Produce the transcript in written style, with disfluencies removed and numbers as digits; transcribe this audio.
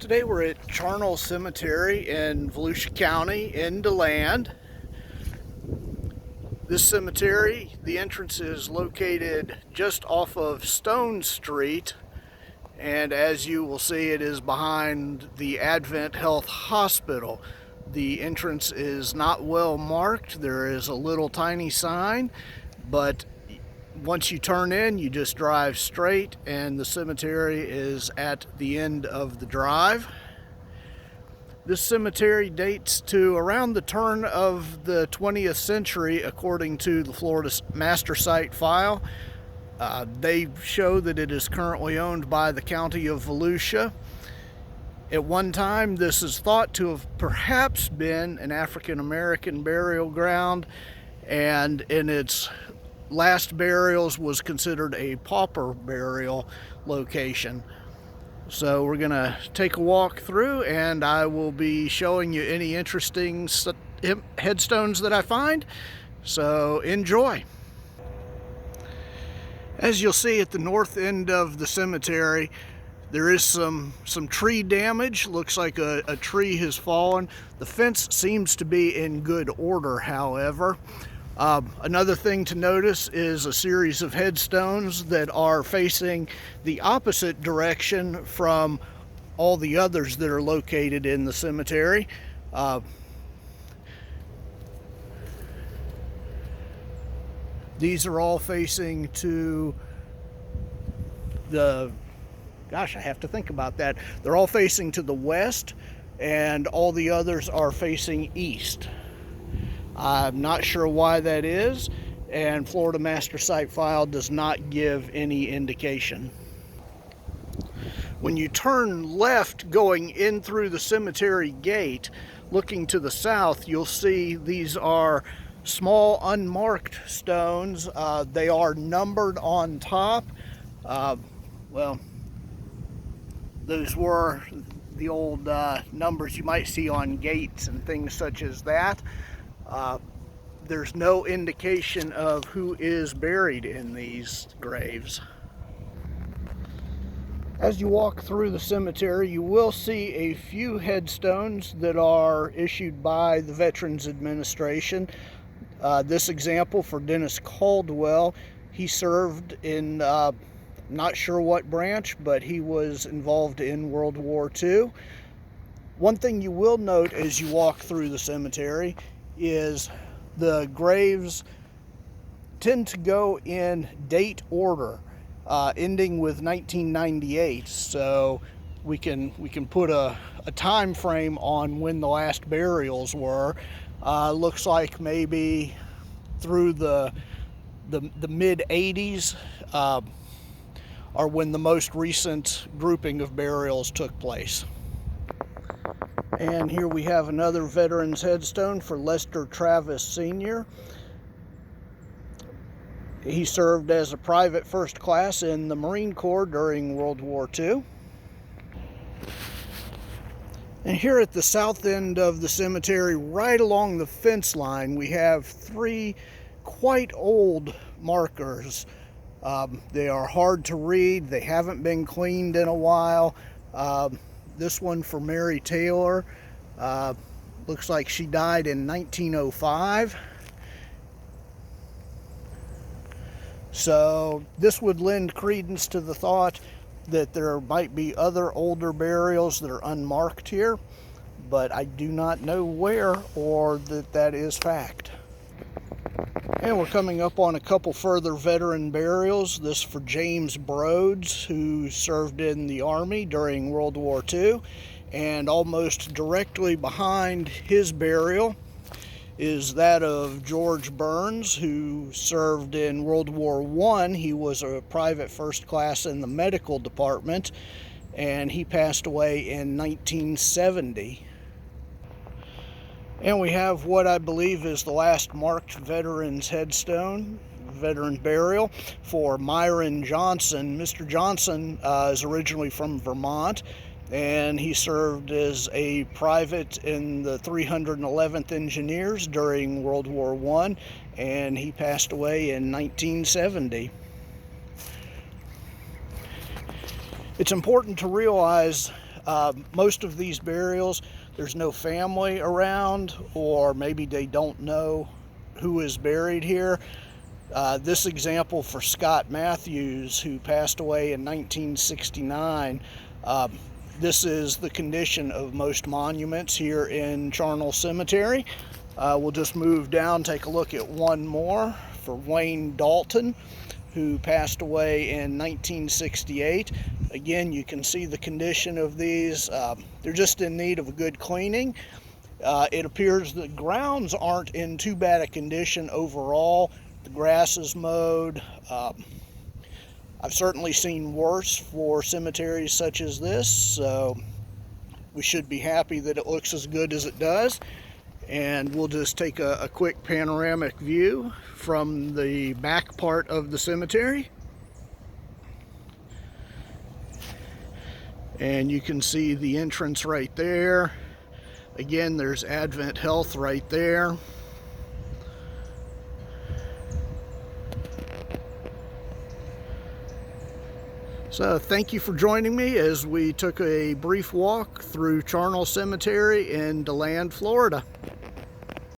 Today we're at Charnel Cemetery in Volusia County in DeLand. This cemetery, the entrance is located just off of Stone Street, and as you will see, it is behind the Advent Health Hospital. The entrance is not well marked. There is a little tiny sign, but once you turn in, you just drive straight and the cemetery is at the end of the drive. This cemetery dates to around the turn of the 20th century according to the Florida Master Site file. They show that it is currently owned by the County of Volusia. At one time, this is thought to have perhaps been an African American burial ground, and in its last burials was considered a pauper burial location. So we're gonna take a walk through and I will be showing you any interesting headstones that I find. So enjoy. As you'll see at the north end of the cemetery, there is some tree damage. Looks like a tree has fallen. The fence seems to be in good order, however. Another thing to notice is a series of headstones that are facing the opposite direction from all the others that are located in the cemetery. These are all facing to the, gosh, I have to think about that. They're all facing to the west, and all the others are facing east. I'm not sure why that is, and Florida Master Site file does not give any indication. When you turn left going in through the cemetery gate, looking to the south, you'll see these are small unmarked stones. They are numbered on top. Well, those were the old numbers you might see on gates and things such as that. There's no indication of who is buried in these graves. As you walk through the cemetery, you will see a few headstones that are issued by the Veterans Administration. This example for Dennis Caldwell, he served in not sure what branch, but he was involved in World War II. One thing you will note as you walk through the cemetery is the graves tend to go in date order, ending with 1998. So we can put a time frame on when the last burials were. Looks like maybe through the mid 80s are when the most recent grouping of burials took place. And here we have another veteran's headstone for Lester Travis Sr. He served as a private first class in the Marine Corps during World War II. And here at the south end of the cemetery, right along the fence line, we have three quite old markers. They are hard to read. They haven't been cleaned in a while. This one for Mary Taylor, looks like she died in 1905. So this would lend credence to the thought that there might be other older burials that are unmarked here, but I do not know where or that is fact. And we're coming up on a couple further veteran burials. This for James Broads, who served in the Army during World War II. And almost directly behind his burial is that of George Burns, who served in World War I. He was a private first class in the medical department, and he passed away in 1970. And we have what I believe is the last marked veteran's headstone, veteran burial, for Myron Johnson. Mr. Johnson is originally from Vermont, and he served as a private in the 311th Engineers during World War I, and he passed away in 1970. It's important to realize Most of these burials, there's no family around, or maybe they don't know who is buried here. This example for Scott Matthews, who passed away in 1969, this is the condition of most monuments here in Charnel Cemetery. We'll just move down, take a look at one more for Wayne Dalton, who passed away in 1968. Again, you can see the condition of these. They're just in need of a good cleaning. It appears the grounds aren't in too bad a condition overall. The grass is mowed. I've certainly seen worse for cemeteries such as this, so we should be happy that it looks as good as it does. And we'll just take a quick panoramic view from the back part of the cemetery. And you can see the entrance right there. Again, there's Advent Health right there. So thank you for joining me as we took a brief walk through Charnel Cemetery in DeLand, Florida.